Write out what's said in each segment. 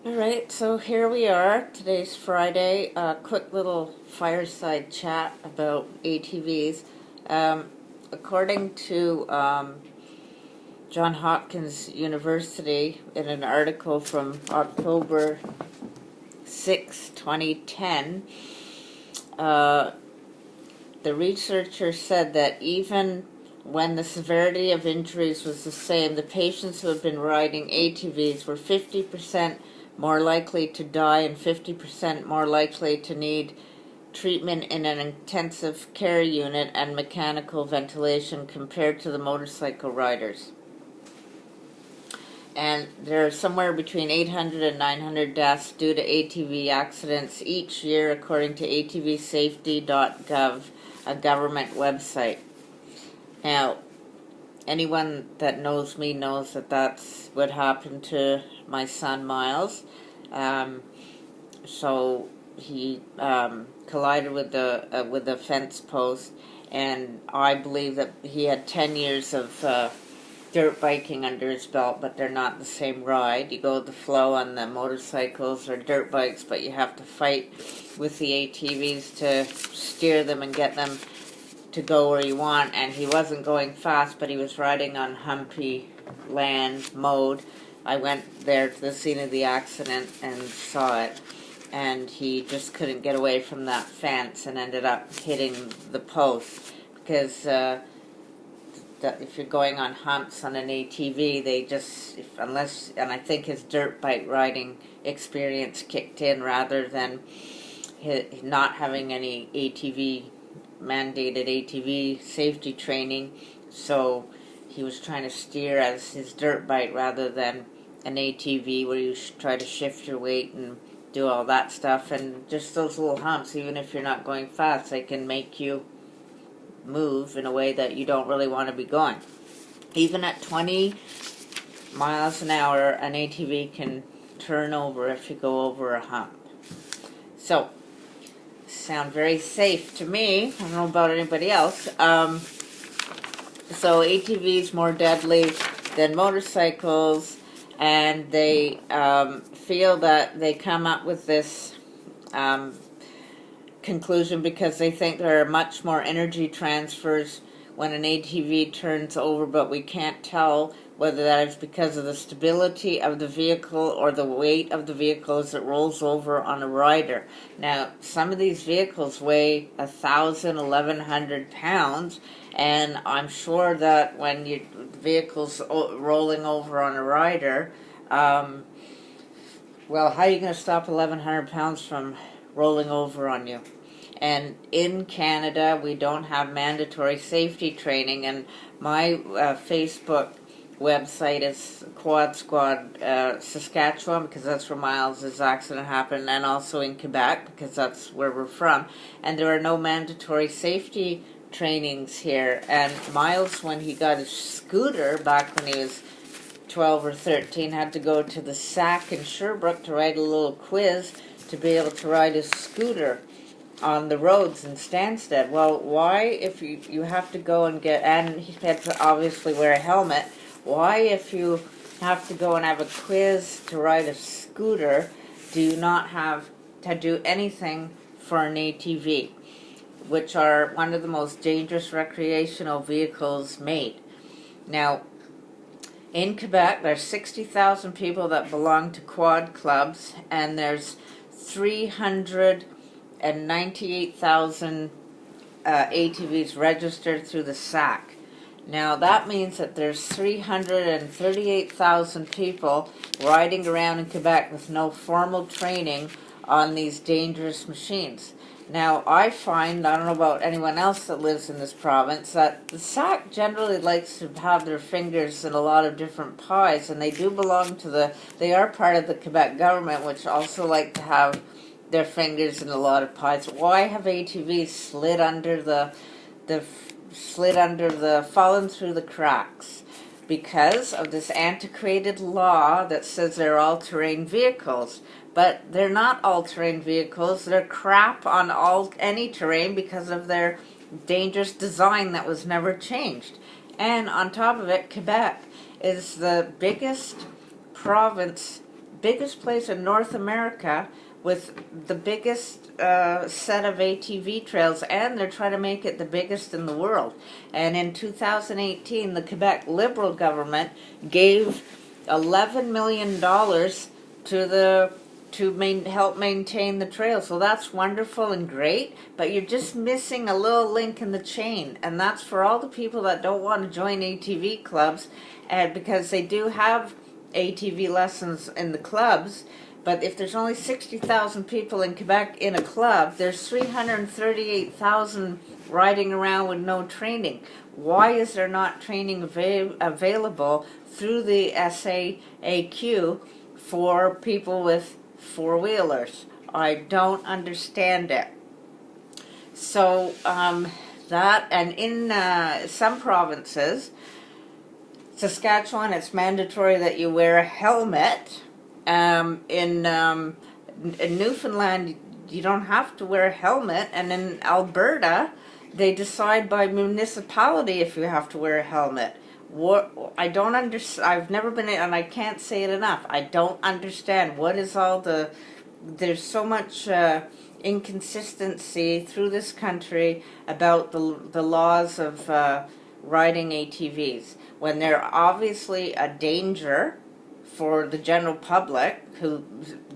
Alright, so here we are. Today's Friday. A quick little fireside chat about ATVs. According to Johns Hopkins University, in an article from October 6, 2010, the researcher said that even when the severity of injuries was the same, the patients who had been riding ATVs were 50% more likely to die and 50% more likely to need treatment in an intensive care unit and mechanical ventilation compared to the motorcycle riders. And there are somewhere between 800 and 900 deaths due to ATV accidents each year, according to atvsafety.gov, a government website. Now, anyone that knows me knows that that's what happened to my son Miles. So he collided with the fence post, and I believe that he had 10 years of dirt biking under his belt, but they're not the same ride. You go with the flow on the motorcycles or dirt bikes, but you have to fight with the ATVs to steer them and get them to go where you want. And he wasn't going fast, but he was riding on humpy land mode. I went there to the scene of the accident and saw it, and he just couldn't get away from that fence and ended up hitting the post because if you're going on humps on an ATV, they just, and I think his dirt bike riding experience kicked in rather than not having any mandated ATV safety training, so he was trying to steer as his dirt bike rather than an ATV where you try to shift your weight and do all that stuff. And just those little humps, even if you're not going fast, they can make you move in a way that you don't really want to be going. Even at 20 miles an hour, an ATV can turn over if you go over a hump. So, sound very safe to me. I don't know about anybody else. So ATVs more deadly than motorcycles, and they feel that they come up with this conclusion because they think there are much more energy transfers when an ATV turns over, but we can't tell whether that is because of the stability of the vehicle or the weight of the vehicle as it rolls over on a rider. Now, some of these vehicles weigh 1,000, 1,100 pounds, and I'm sure that when your vehicle's rolling over on a rider, well, how are you going to stop 1,100 pounds from rolling over on you? And in Canada, we don't have mandatory safety training, and my Facebook website is Quad Squad Saskatchewan, because that's where Miles' accident happened, and also in Quebec, because that's where we're from. And there are no mandatory safety trainings here. And Miles, when he got his scooter back when he was 12 or 13, had to go to the SAC in Sherbrooke to write a little quiz to be able to ride his scooter on the roads in Stansted. Well, why, if you have to go and and he had to obviously wear a helmet, why, if you have to go and have a quiz to ride a scooter, do you not have to do anything for an ATV, which are one of the most dangerous recreational vehicles made? Now, in Quebec, there's 60,000 people that belong to quad clubs, and there's 398,000 ATVs registered through the SAC. Now that means that there's 338,000 people riding around in Quebec with no formal training on these dangerous machines. Now I find, I don't know about anyone else that lives in this province, that the SAC generally likes to have their fingers in a lot of different pies, and they do belong to they are part of the Quebec government, which also like to have their fingers in a lot of pies. Why have ATVs fallen through the cracks? Because of this antiquated law that says they're all-terrain vehicles. But they're not all-terrain vehicles. They're crap on any terrain because of their dangerous design that was never changed. And on top of it, Quebec is the biggest province biggest place in North America with the biggest set of ATV trails, and they're trying to make it the biggest in the world. And in 2018, the Quebec Liberal government gave $11 million to help maintain the trail. So that's wonderful and great, but you're just missing a little link in the chain, and that's for all the people that don't want to join ATV clubs, and because they do have ATV lessons in the clubs. But if there's only 60,000 people in Quebec in a club, there's 338,000 riding around with no training. Why is there not training available through the SAAQ for people with four-wheelers? I don't understand it. So that, and in some provinces, Saskatchewan, it's mandatory that you wear a helmet. In Newfoundland, you don't have to wear a helmet, and in Alberta, they decide by municipality if you have to wear a helmet. What I don't understand, I've never been in, and I can't say it enough. I don't understand what is all the. There's so much inconsistency through this country about the laws of riding ATVs when they're obviously a danger for the general public,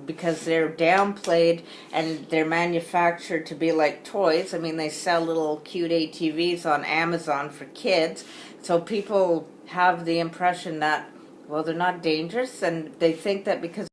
because they're downplayed and they're manufactured to be like toys. I mean, they sell little cute ATVs on Amazon for kids, so people have the impression that, well, they're not dangerous, and they think that because